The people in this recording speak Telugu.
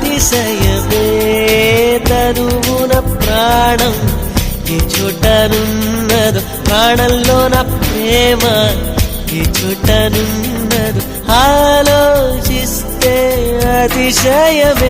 అతిశయమే తనువున ప్రాణం ఈ చోటనున్నదు ప్రాణంలో నా ప్రేమ ఈ చోటనున్నదు ఆలోచిస్తే అతిశయమే